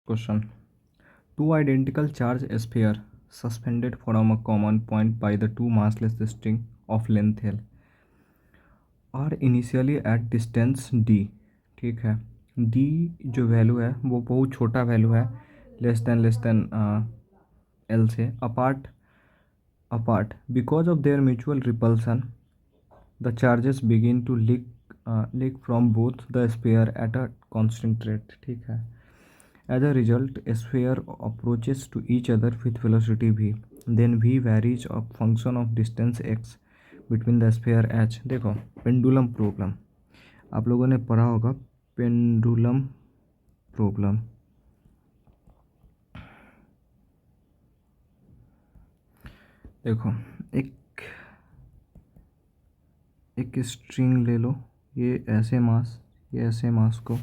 Question, two identical charge sphere suspended from a common point by the two massless string of length L are initially at distance d। ठीक है, d जो value है वो बहुत छोटा value है, less than L से apart because of their mutual repulsion the charges begin to leak from both the sphere at a constant rate। ठीक है, as a result, a sphere approaches to each other with velocity v. Then v varies a function of distance x between the sphere h। देखो pendulum problem आप लोगों ने पढ़ा होगा, pendulum problem. देखो एक एक स्ट्रिंग ले लो, ये ऐसे मास को,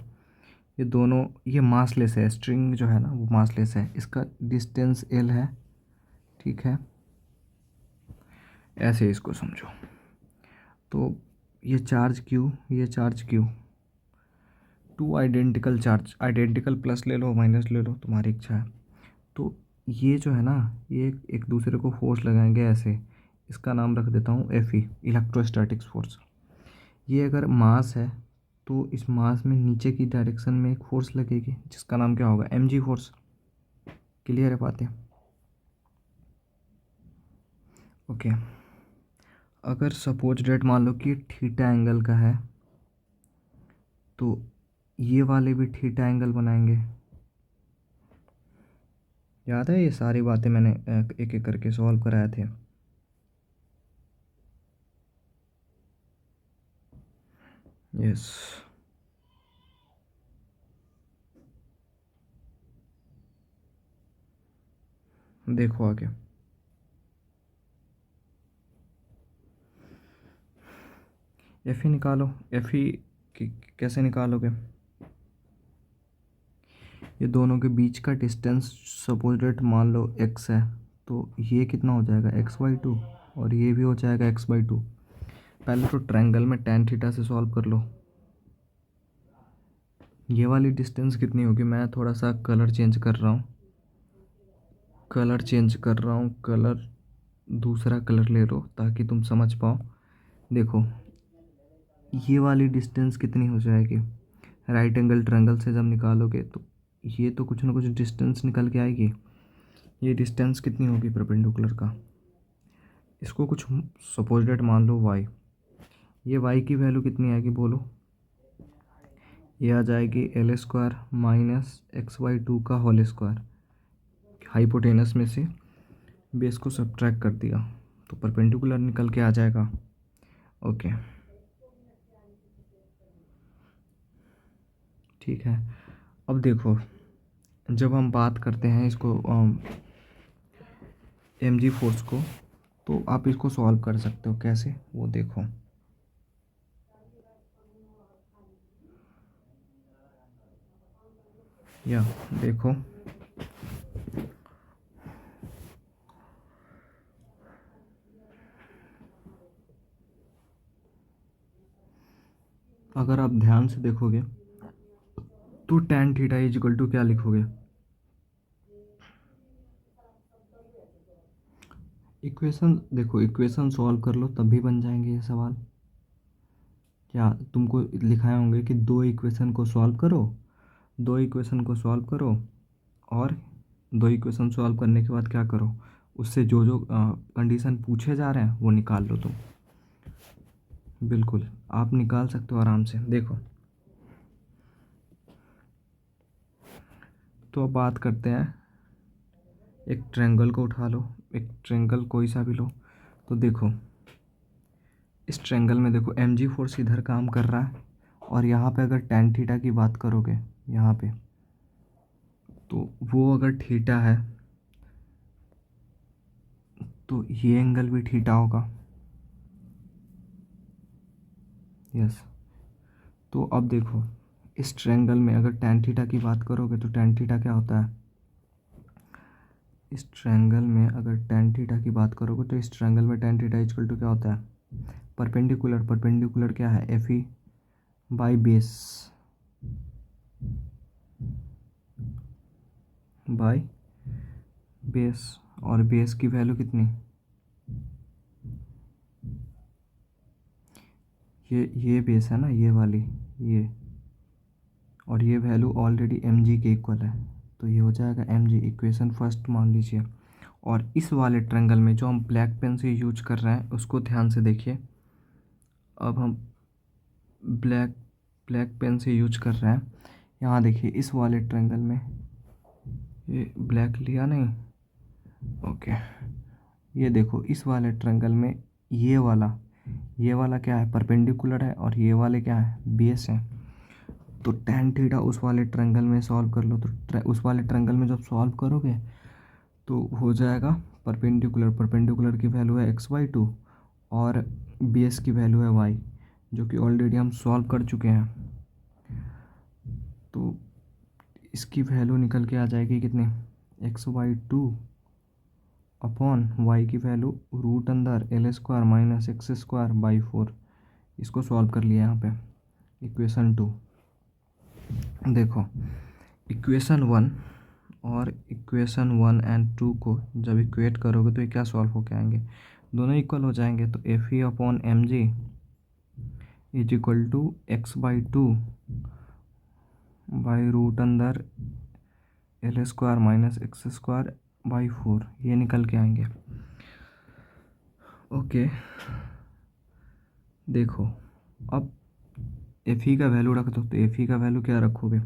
ये दोनों, ये मासलेस है, स्ट्रिंग जो है ना वो मासलेस है, इसका डिस्टेंस एल है। ठीक है, ऐसे इसको समझो। तो ये चार्ज क्यू, ये charge Q, two identical charge, identical plus ले लो माइनस ले लो, तुम्हारी इच्छा है। तो ये जो है ना, ये एक दूसरे को फोर्स लगाएंगे ऐसे, इसका नाम रख देता हूँ एफ ई, इलेक्ट्रोस्टैटिक्स फोर्स। ये अगर मास है तो इस मास में नीचे की डायरेक्शन में एक फोर्स लगेगी जिसका नाम क्या होगा, एम जी फोर्स। क्लियर है बातें? ओके, अगर सपोज डेट मान लो कि थीटा एंगल का है तो ये वाले भी थीटा एंगल बनाएंगे। याद है ये सारी बातें मैंने एक एक करके सॉल्व कराए थे। यस, देखो आगे, एफ ई निकालो। एफ ई कैसे निकालोगे? ये दोनों के बीच का डिस्टेंस सपोज डेट मान लो एक्स है, तो ये कितना हो जाएगा, x/2, और ये भी हो जाएगा x/2। पहले तो ट्रायंगल में tan थीटा से सॉल्व कर लो। ये वाली डिस्टेंस कितनी होगी, मैं थोड़ा सा कलर चेंज कर रहा हूँ, कलर दूसरा कलर ले लो ताकि तुम समझ पाओ। देखो ये वाली डिस्टेंस कितनी हो जाएगी, राइट एंगल ट्रायंगल से जब निकालोगे तो ये तो कुछ ना कुछ डिस्टेंस निकल के आएगी। ये डिस्टेंस कितनी होगी परपेंडिकुलर का, इसको कुछ सपोज डेट मान लो y, ये y की वैल्यू कितनी आएगी बोलो? ये आ जाएगी L² माइनस x/2 का होल स्क्वायर। हाइपोटेनस में से बेस को सब्ट्रैक्ट कर दिया तो परपेंडिकुलर निकल के आ जाएगा। ओके ठीक है, अब देखो जब हम बात करते हैं इसको एम जी फोर्स को, तो आप इसको सॉल्व कर सकते हो कैसे, वो देखो। या देखो, अगर आप ध्यान से देखोगे तो tan थीटा इक्वल टू क्या लिखोगे, इक्वेशन देखो, इक्वेशन सॉल्व कर लो तब भी बन जाएंगे ये सवाल। क्या तुमको लिखाए होंगे कि दो इक्वेशन को सॉल्व करो, दो इक्वेशन को सॉल्व करो, और दो इक्वेशन सॉल्व करने के बाद क्या करो, उससे जो जो कंडीशन पूछे जा रहे हैं वो निकाल लो तुम। बिल्कुल आप निकाल सकते हो आराम से। देखो तो अब बात करते हैं, एक ट्रायंगल को उठा लो, एक ट्रायंगल कोई सा भी लो। तो देखो इस ट्रायंगल में देखो एम जी फोर्स इधर काम कर रहा है, और यहाँ पे अगर tan थीटा की बात करोगे यहाँ पे, तो वो अगर थीटा है तो ये एंगल भी थीटा होगा। यस, तो अब देखो इस ट्रायंगल में अगर tan थीटा की बात करोगे तो tan थीटा क्या होता है, इस ट्रायंगल में अगर tan थीटा की बात करोगे तो इस ट्रायंगल में tan थीटा इक्वल टू क्या होता है, परपेंडिकुलर क्या है, F E by base. By base, और बेस की वैल्यू कितनी, ये बेस है ना, ये वाली, ये, और ये वैल्यू ऑलरेडी एम जी के इक्वल है, तो ये हो जाएगा एम जी। इक्वेशन फर्स्ट मान लीजिए। और इस वाले ट्रायंगल में जो हम ब्लैक पेन से यूज कर रहे हैं उसको ध्यान से देखिए। अब हम ब्लैक ब्लैक पेन से यूज कर रहे हैं। यहाँ देखिए इस वाले ट्रायंगल में, ये ब्लैक लिया नहीं, ओके, ये देखो इस वाले ट्रायंगल में ये वाला क्या है, परपेंडिकुलर है, और ये वाले क्या है, बेस है। तो tan थीटा उस वाले ट्रायंगल में सॉल्व कर लो, तो उस वाले ट्रायंगल में जब सॉल्व करोगे तो हो जाएगा परपेंडिकुलर की वैल्यू है x/2 और बेस की वैल्यू है y, जो कि ऑलरेडी हम सॉल्व कर चुके हैं। तो इसकी वैल्यू निकल के आ जाएगी कितनी, x/2 अपॉन y की वैल्यू रूट अंदर l² माइनस x² / 4। इसको सॉल्व कर लिया यहाँ पे, इक्वेशन 2। देखो इक्वेशन 1 और इक्वेशन 1 एंड 2 को जब इक्वेट करोगे तो ये क्या सॉल्व होके आएंगे, दोनों इक्वल हो जाएंगे। तो F E upon M G is equal to x/2 by root अंदर l² माइनस x² / 4, ये निकल के आएंगे। ओके, देखो अब एफ ई का वैल्यू रख दो, तो एफ ई का वैल्यू क्या रखोगे,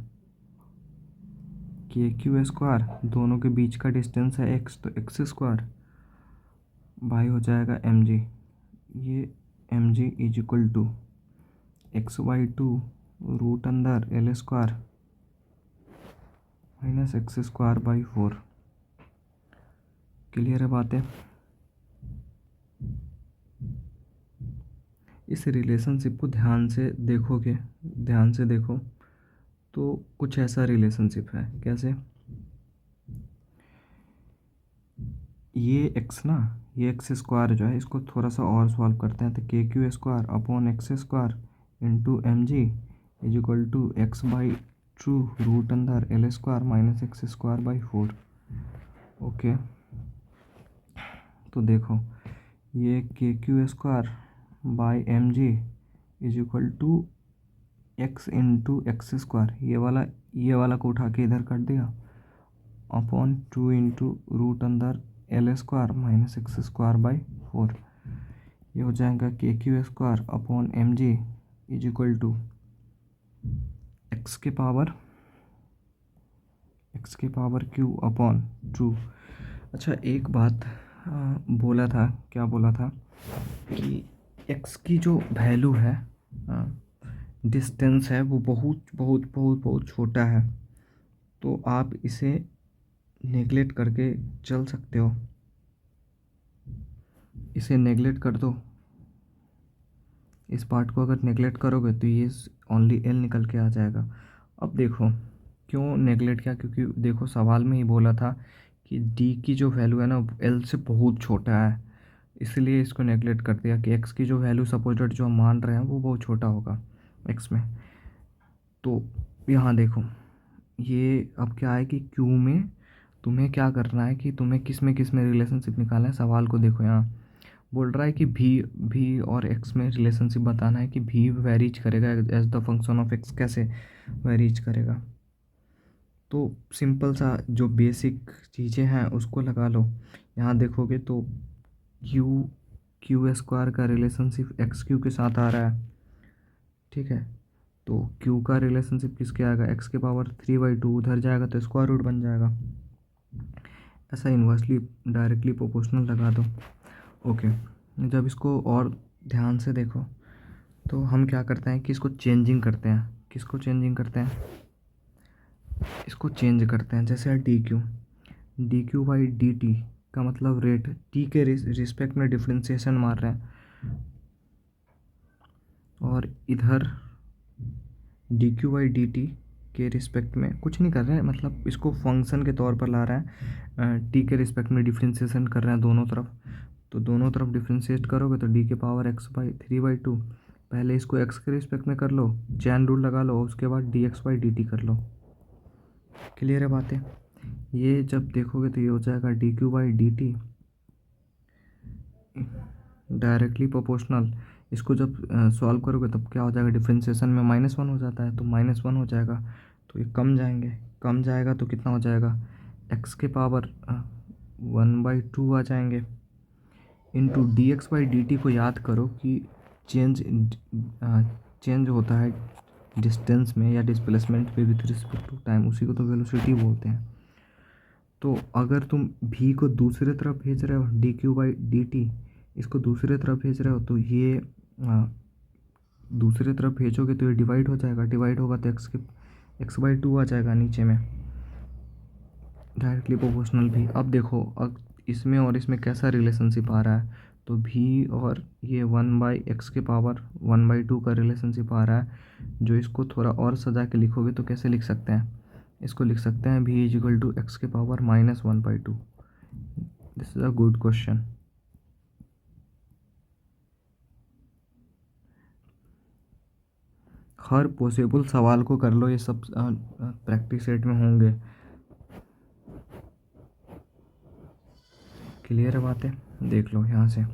KQ², दोनों के बीच का डिस्टेंस है x, तो x² बाई हो जाएगा mg, ये mg is equal to x/2 root अंदर l² माइनस x² / 4। क्लियर है बातें। इस रिलेशनशिप को ध्यान से देखोगे, ध्यान से देखो तो कुछ ऐसा रिलेशनशिप है, कैसे, ये x ना, ये x² जो है इसको थोड़ा सा और सॉल्व करते हैं, तो KQ² upon x² into M G is equal to x/2 root अंदर l² माइनस x² / 4। ओके, तो देखो ये KQ² by M G is equal to x into x², ये वाला को उठा के इधर कर दिया, अपॉन 2 इंटू रूट अंदर l² माइनस x² / 4। ये हो जाएगा KQ² upon M G is equal to x के पावर q अपॉन 2। अच्छा एक बात बोला था, क्या बोला था कि x की जो वैल्यू है, डिस्टेंस है, वो बहुत बहुत बहुत बहुत छोटा है, तो आप इसे नेगलेक्ट करके चल सकते हो, इसे नेगलेक्ट कर दो, इस पार्ट को अगर नेगलेक्ट करोगे तो ये ओनली एल निकल के आ जाएगा। अब देखो क्यों नेगलेक्ट किया, क्योंकि देखो सवाल में ही बोला था कि डी की जो वैल्यू है ना एल से बहुत छोटा है, इसलिए इसको नेगलेक्ट कर दिया कि एक्स की जो वैल्यू सपोजिट जो हम मान रहे हैं वो बहुत छोटा होगा एक्स में। तो यहाँ देखो ये अब क्या है कि क्यू में तुम्हें क्या करना है कि तुम्हें किस में रिलेशनशिप निकालना है। सवाल को देखो, यहाँ बोल रहा है कि भी और एक्स में रिलेशनशिप बताना है कि भी वेरीज करेगा as the function of X, कैसे वेरीज करेगा। तो सिंपल सा जो बेसिक चीज़ें हैं उसको लगा लो। यहाँ देखोगे तो क्यू² का रिलेशनशिप एक्स क्यू के साथ आ रहा है, ठीक है। तो क्यू का रिलेशनशिप किसके आएगा, एक्स के पावर 3/2, उधर जाएगा तो स्क्वायर रूट बन जाएगा। ऐसा इन्वर्सली डायरेक्टली प्रोपोर्शनल लगा दो। ओके, जब इसको और ध्यान से देखो तो हम क्या करते हैं कि इसको चेंजिंग करते हैं। किसको चेंजिंग करते हैं, इसको चेंज करते हैं। जैसे D Q by D T का मतलब रेट, टी के रिस्पेक्ट में डिफ्रेंसिएशन मार रहे हैं, और इधर D Q by D T के रिस्पेक्ट में कुछ नहीं कर रहे हैं, मतलब इसको फंक्शन के तौर पर ला रहा है, टी के रिस्पेक्ट में डिफ्रेंसिएशन कर रहे हैं दोनों तरफ। तो दोनों तरफ डिफ्रेंशिएट करोगे तो डी के पावर x/3/2, पहले इसको x के रिस्पेक्ट में कर लो, चैन रूल लगा लो, उसके बाद dx/dt कर लो। क्लियर है बातें। ये जब देखोगे तो ये हो जाएगा D Q by D T directly proportional. इसको जब सॉल्व करोगे तब क्या हो जाएगा, डिफ्रेंसिएशन में -1 हो जाता है तो -1 हो जाएगा। तो ये कम जाएंगे, कम जाएगा तो कितना हो जाएगा, एक्स के पावर 1/2 आ जाएंगे। Into D x by D T को याद करो कि चेंज चेंज होता है डिस्टेंस में या डिस्प्लेसमेंट पे विथ रिस्पेक्ट टू टाइम, उसी को तो वेलोसिटी बोलते हैं। तो अगर तुम v को दूसरे तरफ भेज रहे हो, D Q by D T, इसको दूसरे तरफ भेज रहे हो तो ये दूसरे तरफ भेजोगे तो ये डिवाइड हो जाएगा, डिवाइड होगा तो x/2 आ जाएगा नीचे में, डायरेक्टली प्रोपोर्शनल भी। अब देखो अब इसमें और इसमें कैसा रिलेशनशिप आ रहा है, तो v और ये 1/x⁻² का रिलेशनशिप आ रहा है। जो इसको थोड़ा और सजा के लिखोगे तो कैसे लिख सकते हैं, इसको लिख सकते हैं v = x⁻−1/2। This is a good question. Her possible सवाल को कर लो, ये सब प्रैक्टिस सेट में होंगे। क्लियर है बातें, देख लो यहाँ से।